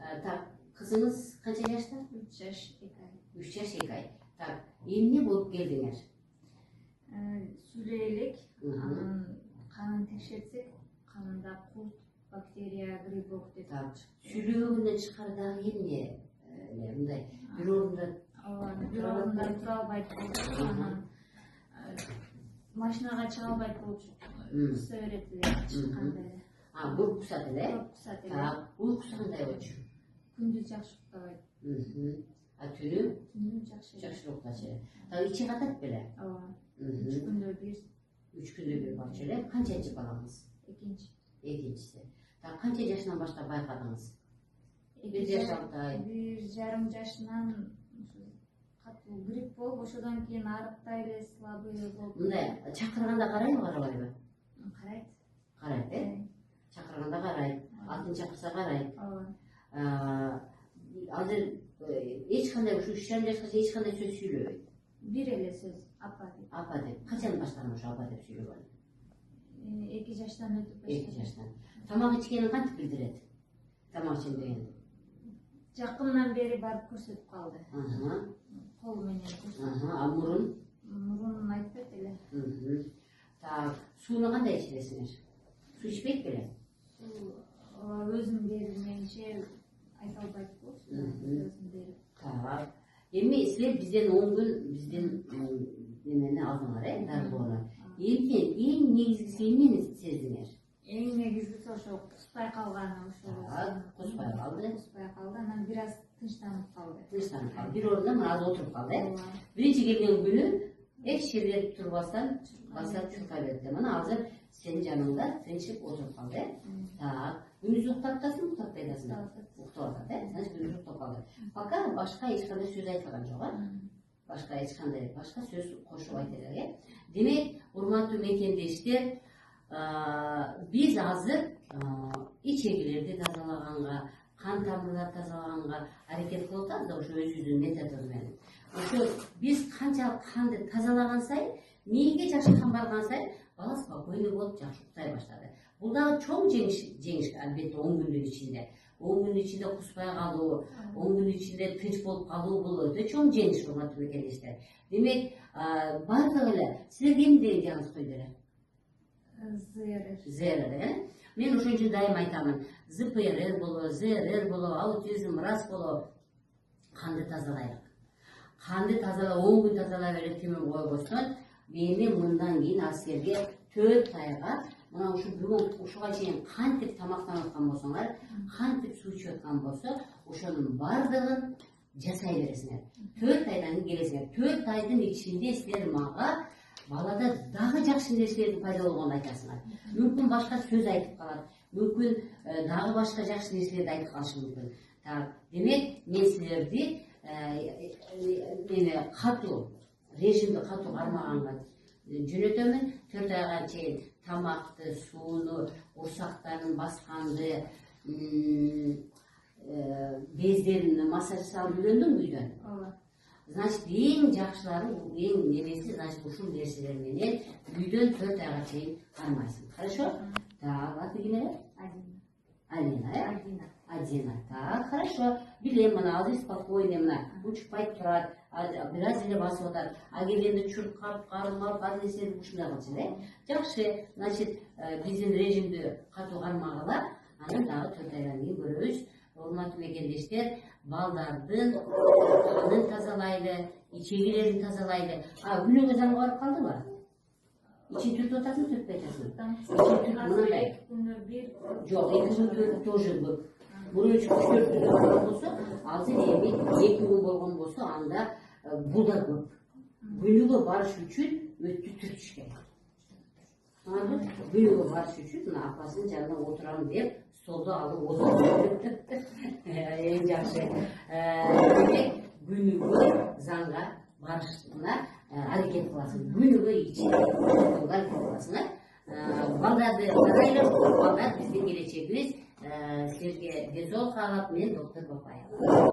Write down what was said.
Так, кызыңыз канча жашта? 3 жаш 2 ай. 3 жаш 2 ай. Так, эмне болуп келдиңер? Сүйлөй элек, анан канын текшертсек, канында курт, бактерия, грибок деп чыкты. Сүйлөбөгүндөн тышкары дагы эмне? Мындай бир орунда бир орунда тура албайт болуп, анан машинага чыга албайт болуп куса берет эле чыкканда эле. Бул кусат эле? Кусат эле. Так, уйкусу кандай болчу? Күндүз жакшы уктабайт. Түнү? Түнү жакшы. Жакшыраак уктачу эле. Так, ичи катат беле? Ооба. 3 күндө бир. 3 күндө бир барчу эле. Канчанчы балаңыз? Экинчи. Экинчиси. Так, канча жашынан баштап байкадыңыз? 1 жаш 6 ай. 1,5 жашынан катуу грипп болуп, ошодон кийин арыктай эле, слабый болуп. Мындай чакырганда карайбы, карабайбы? Карайт. Карайт, чакырганда карайт, атын чакырса карайт. Ооба. Азыр эч кандай ушу 3,5 жашка эч кандай сөз сүйлөбөйт. Бир эле сөз, апа деп. Апа деп. Качан баштаган ошо апа деп сүйлөгөн? 2 жаштан өтүп 2 жаштан. Тамак ичкенин кантип билдирет? Тамак ичем деген. Жакындан бери барып көрсөтүп калды. Кол менен көрсөтүп. А мурун? Мурун айтпайт эле. Так, сууну кандай ичесиңер? Суу ичпейт беле? Өзүм бермейинче айта албайт болчу. Так. Эми силер бизден 10 күн бизден немени алдыңар, дарбоону. Эң негизгиси эмнени сездиңер? Эң негизгиси ошо куспай калганы, ошо. Куспай калды. Куспай калды, анан бир аз тынчтанып калды. Тынчтанып калды. Бир орунда мына аз отуруп калды. Биринчи келген күнү эч жерде турбастан баса чуркай берди. Мына азыр сенин жаныңда тынчып отуруп калды. Так, күнүз уктап атасың, уктап атасың. Уктап атат, значит күнүз уктап калды. Пока башка эч кандай сөз айтылган жок, башка эч кандай башка сөз кошуп айтылган. Демек, урматтуу мекендештер, биз азыр ичегилерди тазалаганга, кан тамырларды тазалаганга аракет кылып атабыз да, ошо өзүбүздүн методубуз менен. Ошо биз канчалык канды тазалаган сайын, мээге жакшы кан барган сайын, бала спокойный болуп жакшы уктай баштады. Бул дагы чоң жеңиш, албетте 10 күндүн ичинде. 10 күндүн ичинде куспай калуу, 10 күндүн ичинде тынч болуп калуу бул өтө чоң жеңиш, урматтуу мекендештер. Демек, бардыгы эле силерге эмне деген диагноз койду эле? ЗРР. Мен ошон үчүн дайым айтамын, ЗПРР болобу, ЗРР болобу, аутизм, рас болобу, канды тазалайлык. Канды тазалап 10 күн тазалай берип төмөн койбостон, эми мындан кийин аскерге 4 айга мына ушу бүгүн ушуга чейин кантип тамактанып аткан болсоңор, кантип суу ичип аткан болсо, ошонун бардыгын жасай бересиңер. 4 айдан кийин келесиңер. 4 айдын ичинде силер мага балада дагы жакшы нерселердин пайда болгонун айтасыңар. Мүмкүн башка сөз айтып калат, мүмкүн дагы башка жакшы нерселерди айтып калышы мүмкүн. Так, демек, мен силерди катуу, режимди катуу кармаганга жөнөтөмүн. 4 айга чейин тамакты, сууну, урсактарын басканды, бездерин массаж салып үйрөндүңбү үйдөн? Ооба. Значит, эң жакшылары, эң немеси, значит, ушул нерселер менен үйдөн 4 айга чейин кармайсың. Хорошо? Так, аты ким эле? Алина, Адина. Так, хорошо. Билем, мына азыр спокойный, мына учпайт турат, бир аз эле басып атат. А келгенде чуркап, кармап, ар нерсени ушундай кылчу эле. Жакшы. Значит, биздин режимди катуу кармагыла, анан дагы 4 айдан кийин көрөбүз. Урматтуу мекендештер, балдардын канын тазалайлы, ичегилерин тазалайлы. Күнөөгө заңга барып калдыбы? Ичин түртүп атасың, түртпөй атасың? Ичин түртүп мындай. Жок, 2 күн тоже көп. Бул 3-4 күн болгон болсо, азыр эми 2 күн болгон болсо, анда бул да көп. Күнүгө барыш үчүн өттү түртүш керек. Күнүгө барыш үчүн мына апасынын жанына отурам деп, столду алып отуруп. Эң жакшы. Демек, күнүгө заңга барышына аракет кыласың. Күнүгө ичип аракет кыласыңар. Балдарды карайлы, балдар биздин келечегибиз. Силерге дезол каалап, мен доктор Бапаева.